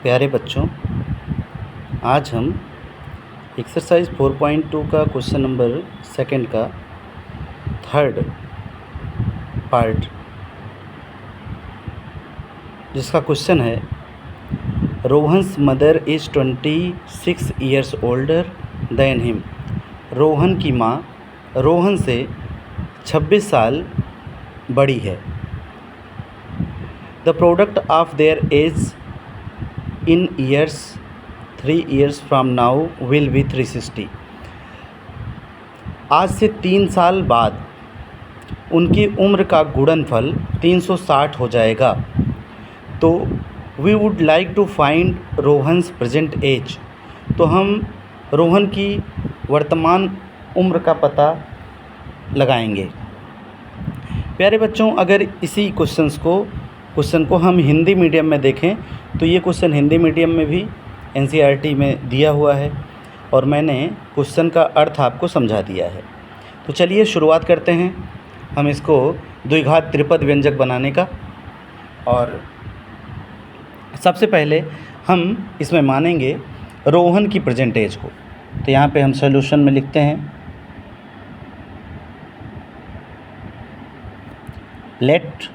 प्यारे बच्चों, आज हम एक्सरसाइज 4.2 का क्वेश्चन नंबर सेकंड का थर्ड पार्ट, जिसका क्वेश्चन है Rohan's mother is 26 years older than him. Rohan की माँ रोहन से 26 साल बड़ी है। The product of their age in years 3 years from now will be 360। आज से 3 साल बाद उनकी उम्र का गुणनफल 360 हो जाएगा। तो we would like to find Rohan's present age. तो हम रोहन की वर्तमान उम्र का पता लगाएंगे। प्यारे बच्चों, अगर इसी क्वेश्चन को हम हिंदी मीडियम में देखें तो ये क्वेश्चन हिंदी मीडियम में भी NCERT में दिया हुआ है और मैंने क्वेश्चन का अर्थ आपको समझा दिया है। तो चलिए शुरुआत करते हैं हम इसको द्विघात त्रिपद व्यंजक बनाने का। और सबसे पहले हम इसमें मानेंगे रोहन की प्रेजेंट एज को। तो यहाँ पे हम सॉल्यूशन में लिखते हैं, let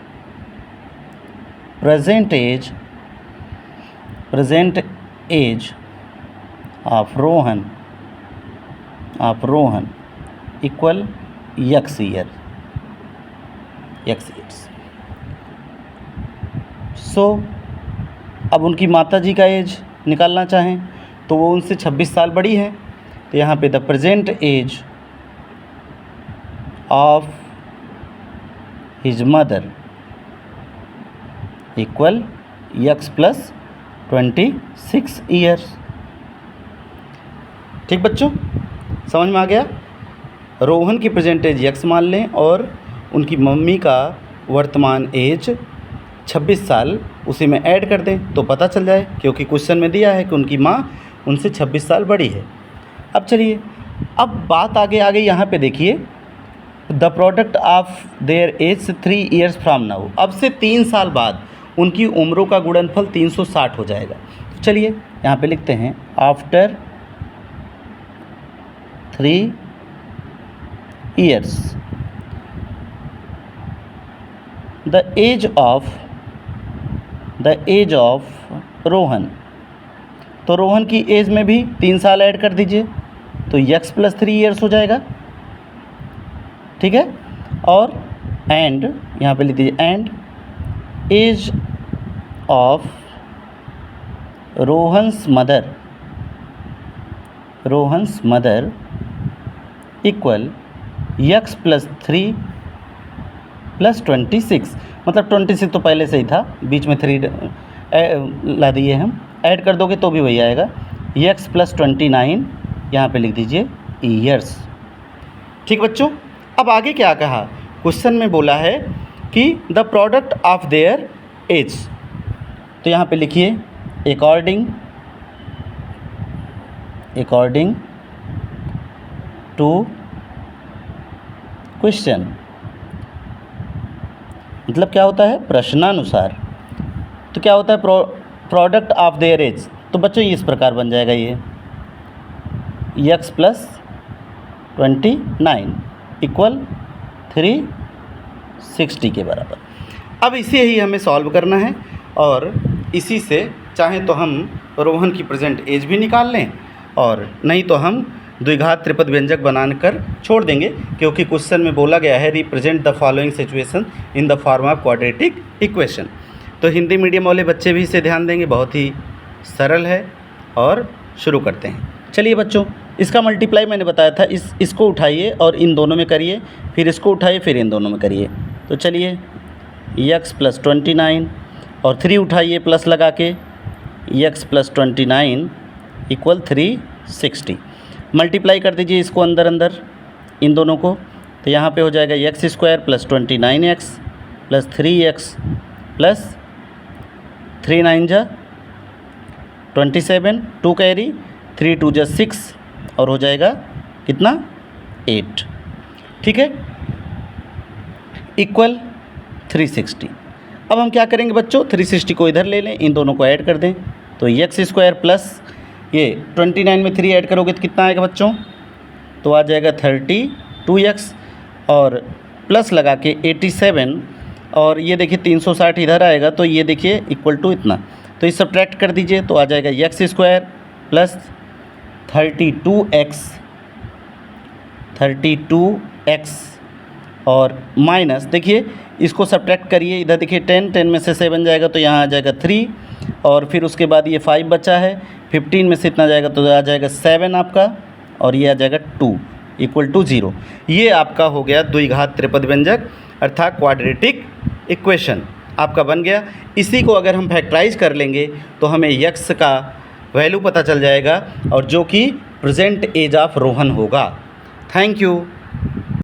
present age of Rohan equal x years. So अब उनकी माता जी का एज निकालना चाहें तो वो उनसे 26 साल बड़ी है। तो यहाँ पे the present age of his mother equal x plus 26 years. ठीक बच्चों, समझ में आ गया। रोहन की प्रेजेंट एज x मान लें और उनकी मम्मी का वर्तमान एज 26 साल उसी में ऐड कर दें तो पता चल जाए, क्योंकि क्वेश्चन में दिया है कि उनकी माँ उनसे 26 साल बड़ी है। अब चलिए, अब बात आगे यहाँ पे देखिए, the product of their age 3 years from now. अब से 3 साल बाद उनकी उम्रों का गुणनफल 360 हो जाएगा। तो चलिए यहाँ पे लिखते हैं, after 3 years the age of Rohan. तो रोहन की एज में भी 3 साल ऐड कर दीजिए तो x प्लस 3 years हो जाएगा। ठीक है, और एंड यहाँ पे लिख दीजिए, and age of Rohan's mother equal x plus 3 plus 26। मतलब 26 तो पहले से ही था, बीच में 3 ला दिए हम, ऐड कर दोगे तो भी वही आएगा, x प्लस 29 यहाँ पे लिख दीजिए ईयर्स। ठीक बच्चों, अब आगे क्या कहा, क्वेश्चन में बोला है कि the product of their age. तो यहाँ पे लिखिए, अकॉर्डिंग टू क्वेश्चन। मतलब क्या होता है, प्रश्नानुसार। तो क्या होता है, प्रोडक्ट ऑफ देयर एज। तो बच्चों इस प्रकार बन जाएगा, ये x प्लस 29 इक्वल 360 के बराबर। अब इसे ही हमें सॉल्व करना है और इसी से चाहे तो हम रोहन की प्रेजेंट एज भी निकाल लें और नहीं तो हम द्विघात त्रिपद व्यंजक बनाकर छोड़ देंगे, क्योंकि क्वेश्चन में बोला गया है represent the following situation in the form of quadratic equation. तो हिंदी मीडियम वाले बच्चे भी इसे ध्यान देंगे, बहुत ही सरल है। और शुरू करते हैं। चलिए बच्चों, इसका मल्टीप्लाई मैंने बताया था, इसको उठाइए और इन दोनों में करिए, फिर इसको उठाइए फिर इन दोनों में करिए। तो चलिए, x प्लस 29 और 3 उठाइए प्लस लगा के, x प्लस 29 इक्वल 360। मल्टीप्लाई कर दीजिए इसको अंदर इन दोनों को। तो यहाँ पे हो जाएगा x square plus 29x plus 3x plus 3 9 जा 27, 2 कैरी, 3 2 जा 6 और हो जाएगा कितना, 8। ठीक है, इक्वल 360। अब हम क्या करेंगे बच्चों, 360 को इधर ले लें, इन दोनों को ऐड कर दें तो एक्स स्क्वायर प्लस ये 29 में 3 ऐड करोगे तो कितना आएगा बच्चों, तो आ जाएगा 32x और प्लस लगा के 87 और ये देखिए 360 इधर आएगा तो ये देखिए इक्वल टू इतना, तो इस सब्ट्रैक्ट कर दीजिए तो आ जाएगा एक्स स्क्वायर प्लस 32x और माइनस देखिए इसको सब्ट्रैक्ट करिए, इधर देखिए 10 में से 7 जाएगा तो यहाँ आ जाएगा 3 और फिर उसके बाद ये 5 बचा है, 15 में से इतना जाएगा तो आ जाएगा 7 आपका और ये आ जाएगा 2 इक्वल टू 0। ये आपका हो गया द्विघात त्रिपद व्यंजक अर्थात क्वाड्रेटिक इक्वेशन आपका बन गया। इसी को अगर हम फैक्टराइज कर लेंगे तो हमें यक्स का वैल्यू पता चल जाएगा और जो कि प्रेजेंट एज ऑफ रोहन होगा। Thank you.